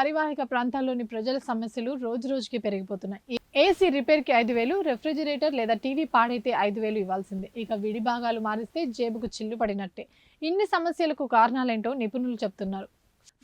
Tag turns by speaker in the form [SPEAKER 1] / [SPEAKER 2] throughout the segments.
[SPEAKER 1] పరివాహక ప్రాంతాల్లోని ప్రజల సమస్యలు రోజురోజుకి పెరిగిపోతున్నాయి. ఏసీ రిపేర్కి 5,000, రెఫ్రిజిరేటర్ లేదా టీవీ పాడైతే 5,000 ఇవ్వాల్సిందే. ఇక విడి భాగాలు మారిస్తే జేబుకు చిల్లు పడినట్టే. ఇన్ని సమస్యలకు కారణాలేంటో నిపుణులు చెప్తున్నారు.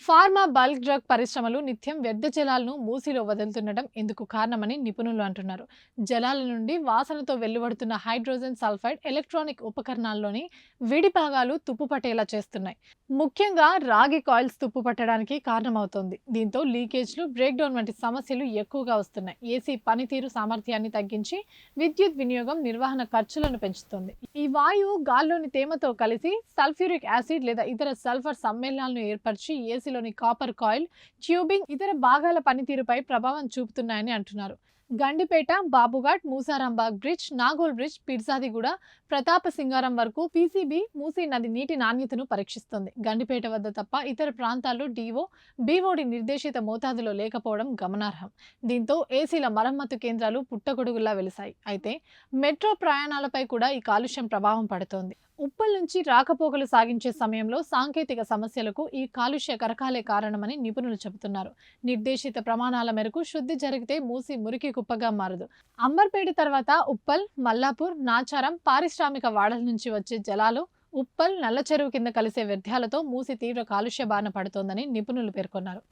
[SPEAKER 1] ఫార్మా, బల్క్ డ్రగ్ పరిశ్రమలు నిత్యం వ్యర్థ జలాలను మూసిలో వదులుతుండటం ఇందుకు కారణమని నిపుణులు అంటున్నారు. జలాల నుండి వాసనతో వెలువడుతున్న హైడ్రోజన్ సల్ఫైడ్ ఎలక్ట్రానిక్ ఉపకరణాల్లోని విడి భాగాలు తుప్పుపట్టేలా చేస్తున్నాయి. ముఖ్యంగా రాగి కాయిల్స్ తుప్పు పట్టడానికి కారణమవుతోంది. దీంతో లీకేజ్లు, బ్రేక్ డౌన్ వంటి సమస్యలు ఎక్కువగా వస్తున్నాయి. ఏసీ పనితీరు సామర్థ్యాన్ని తగ్గించి విద్యుత్ వినియోగం, నిర్వహణ ఖర్చులను పెంచుతుంది. ఈ వాయువు గాల్లోని తేమతో కలిసి సల్ఫ్యూరిక్ యాసిడ్ లేదా ఇతర సల్ఫర్ సమ్మేళనాలను ఏర్పరిచి ఏసీలోని కాపర్ కాయిల్, ట్యూబింగ్, ఇతర భాగాల పనితీరుపై ప్రభావం చూపుతున్నాయని అంటున్నారు. గండిపేట, బాబుఘాట్, మూసారాంబాగ్ బ్రిడ్జ్, నాగోల్ బ్రిడ్జ్, పిర్జాదిగూడ, ప్రతాప సింగారం వరకు పీసీబీ మూసీ నది నీటి నాణ్యతను పరీక్షిస్తుంది. గండిపేట వద్ద తప్ప ఇతర ప్రాంతాల్లో డీఓ, బీఓడి నిర్దేశిత మోతాదులో లేకపోవడం గమనార్హం. దీంతో ఏసీల మరమ్మతు కేంద్రాలు పుట్టగొడుగులా వెలిశాయి. అయితే మెట్రో ప్రయాణాలపై కూడా ఈ కాలుష్యం ప్రభావం పడుతోంది. ఉప్పల్ నుంచి రాకపోకలు సాగించే సమయంలో సాంకేతిక సమస్యలకు ఈ కాలుష్య కరకాలే కారణమని నిపుణులు చెబుతున్నారు. నిర్దేశిత ప్రమాణాల మేరకు శుద్ధి జరిగితే మూసి మురికి కుప్పగా మారదు. అంబర్పేట తర్వాత ఉప్పల్, మల్లాపూర్, నాచారం పారిశ్రామిక వాడల నుంచి వచ్చే జలాలు ఉప్పల్, నల్ల చెరువు కింద కలిసే వ్యర్థాలతో మూసి తీవ్ర కాలుష్య బారిన పడుతోందని నిపుణులు పేర్కొన్నారు.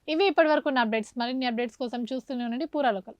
[SPEAKER 1] ఇవి ఇప్పటివరకు ఉన్న అప్డేట్స్. మరిన్ని అప్డేట్స్ కోసం చూస్తూనే ఉండండి పూరా లోకల్.